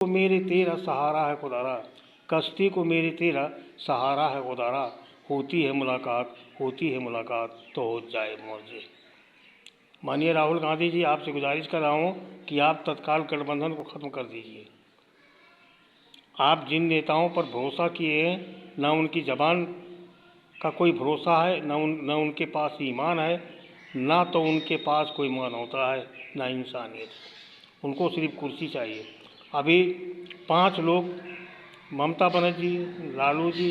को मेरे तेरा सहारा है खुदारा, कश्ती को मेरे तेरा सहारा है खुदारा, होती है मुलाकात तो हो जाए मौजे। माननीय राहुल गांधी जी, आपसे गुजारिश कर रहा हूं कि आप तत्काल गठबंधन को ख़त्म कर दीजिए। आप जिन नेताओं पर भरोसा किए हैं, ना उनकी ज़बान का कोई भरोसा है, न उनके पास ईमान है, ना तो उनके पास कोई मानवता है, ना इंसानियत। उनको सिर्फ कुर्सी चाहिए। अभी 5 लोग, ममता बनर्जी, लालू जी,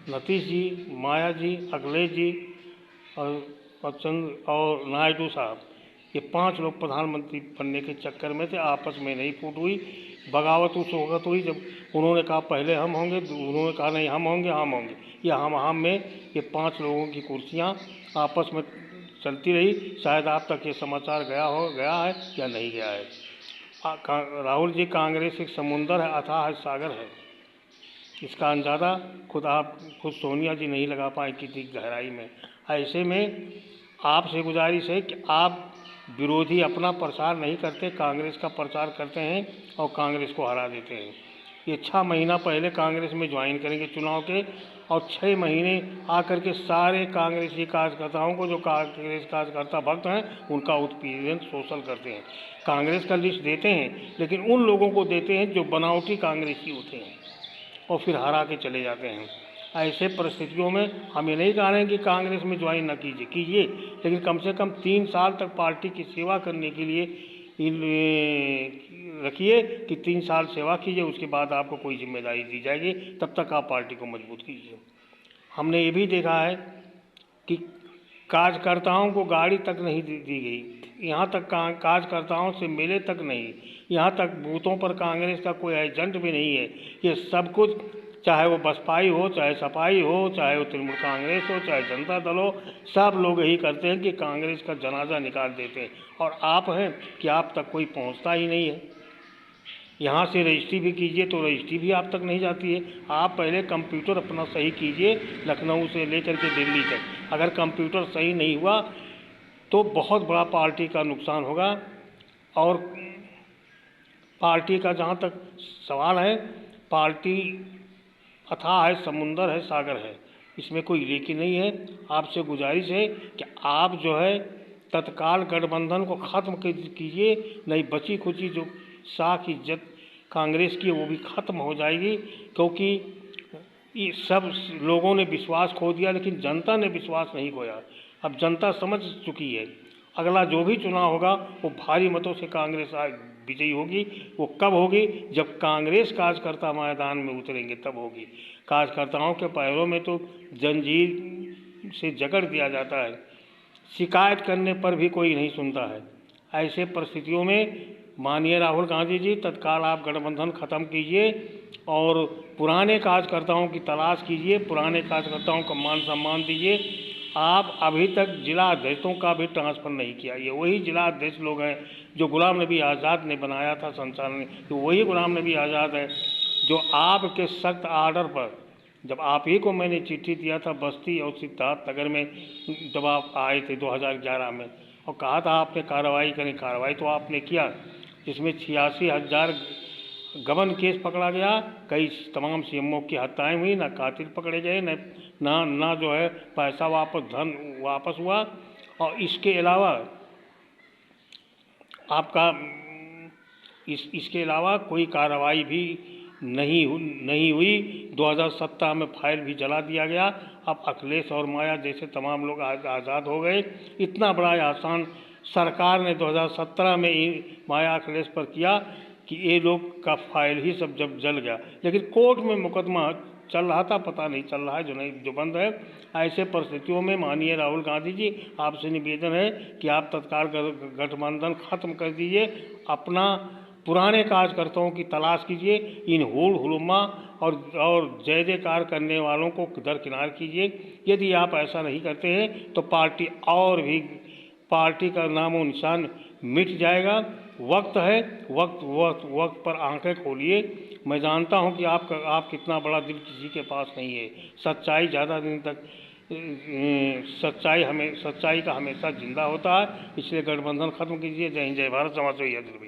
नीतीश जी, माया जी, अखिलेश जी और नायडू साहब, ये 5 लोग प्रधानमंत्री बनने के चक्कर में थे। आपस में नहीं फूट हुई, बगावत उस वक्त हुई जब उन्होंने कहा पहले हम होंगे, उन्होंने कहा नहीं हम होंगे। ये हम में ये 5 लोगों की कुर्सियां आपस में चलती रही। शायद आप तक ये समाचार गया है या नहीं गया है। राहुल जी, कांग्रेस एक समुंदर है, अथाह सागर है। इसका अंदाज़ा खुद सोनिया जी नहीं लगा पाए कितनी गहराई में। ऐसे में आपसे गुजारिश है कि आप विरोधी अपना प्रचार नहीं करते, कांग्रेस का प्रचार करते हैं और कांग्रेस को हरा देते हैं। ये 6 महीना पहले कांग्रेस में ज्वाइन करेंगे चुनाव के, और 6 महीने आकर के सारे कांग्रेसी कार्यकर्ताओं को, जो कांग्रेस कार्यकर्ता भक्त हैं, उनका उत्पीड़न शोषण करते हैं। कांग्रेस का लिस्ट देते हैं, लेकिन उन लोगों को देते हैं जो बनावटी कांग्रेसी होते हैं, और फिर हरा के चले जाते हैं। ऐसे परिस्थितियों में हम ये नहीं कह रहे हैं कि कांग्रेस में ज्वाइन न कीजिए, लेकिन कम से कम 3 साल तक पार्टी की सेवा करने के लिए रखिए कि 3 साल सेवा कीजिए, उसके बाद आपको कोई जिम्मेदारी दी जाएगी, तब तक आप पार्टी को मजबूत कीजिए। हमने ये भी देखा है कि कार्यकर्ताओं को गाड़ी तक नहीं दी गई, यहाँ तक कार्यकर्ताओं से मिले तक नहीं, यहाँ तक बूथों पर कांग्रेस का कोई एजेंट भी नहीं है। ये सब कुछ, चाहे वो बसपाई हो, चाहे सपाई हो, चाहे वो तृणमूल कांग्रेस हो, चाहे जनता दल हो, सब लोग यही करते हैं कि कांग्रेस का जनाजा निकाल देते हैं। और आप हैं कि आप तक कोई पहुंचता ही नहीं है। यहाँ से रजिस्ट्री भी कीजिए तो रजिस्ट्री भी आप तक नहीं जाती है। आप पहले कंप्यूटर अपना सही कीजिए, लखनऊ से लेकर के दिल्ली तक। अगर कंप्यूटर सही नहीं हुआ तो बहुत बड़ा पार्टी का नुकसान होगा। और पार्टी का जहाँ तक सवाल है, पार्टी अथाह है, समुंदर है, सागर है, इसमें कोई लेकी नहीं है। आपसे गुजारिश है कि आप जो है तत्काल गठबंधन को ख़त्म कीजिए, नहीं बची खुची जो साख इज्जत कांग्रेस की वो भी ख़त्म हो जाएगी। क्योंकि ये सब लोगों ने विश्वास खो दिया, लेकिन जनता ने विश्वास नहीं खोया। अब जनता समझ चुकी है, अगला जो भी चुनाव होगा वो भारी मतों से कांग्रेस विजयी होगी। वो कब होगी? जब कांग्रेस कार्यकर्ता मैदान में उतरेंगे, तब होगी। कार्यकर्ताओं के पैरों में तो जंजीर से जकड़ दिया जाता है, शिकायत करने पर भी कोई नहीं सुनता है। ऐसे परिस्थितियों में माननीय राहुल गांधी जी, तत्काल आप गठबंधन ख़त्म कीजिए और पुराने कार्यकर्ताओं की तलाश कीजिए, पुराने कार्यकर्ताओं का मान सम्मान दीजिए। आप अभी तक जिला अध्यक्षों का भी ट्रांसफ़र नहीं किया। ये वही जिला अध्यक्ष लोग हैं जो गुलाम नबी आज़ाद ने बनाया था संचालन, तो वही गुलाम नबी आज़ाद है जो आपके सख्त आर्डर पर, जब आप ही को मैंने चिट्ठी दिया था बस्ती और सिद्धार्थनगर में, जब आप आए थे 2011 में, और कहा था आपने कार्रवाई करें, कार्रवाई तो आपने किया, जिसमें 86,000 गबन केस पकड़ा गया, कई तमाम सीएमओ की हत्याएं हुई, ना कातिल पकड़े गए, ना जो है पैसा धन वापस हुआ। और इसके अलावा आपका इसके अलावा कोई कार्रवाई भी नहीं हुई। 2017 में फाइल भी जला दिया गया। अब अखिलेश और माया जैसे तमाम लोग आज़ाद हो गए। इतना बड़ा एहसान सरकार ने 2017 में माया अखिलेश पर किया कि ये लोग का फाइल ही सब जब जल गया, लेकिन कोर्ट में मुकदमा चल रहा था, पता नहीं चल रहा है, जो बंद है। ऐसे परिस्थितियों में माननीय राहुल गांधी जी, आपसे निवेदन है कि आप तत्काल गठबंधन ख़त्म कर दीजिए, अपना पुराने कार्यकर्ताओं की तलाश कीजिए, इन हुड़ हुलुम्मा और जय जयकार करने वालों को दरकिनार कीजिए। यदि आप ऐसा नहीं करते हैं तो पार्टी का नामो निशान मिट जाएगा। वक्त है, वक्त पर आंखें खोलिए। मैं जानता हूं कि आप कितना बड़ा दिल किसी के पास नहीं है। सच्चाई ज़्यादा दिन तक सच्चाई का हमेशा जिंदा होता है। इसलिए गठबंधन ख़त्म कीजिए। जय हिंद, जय भारत। समाज से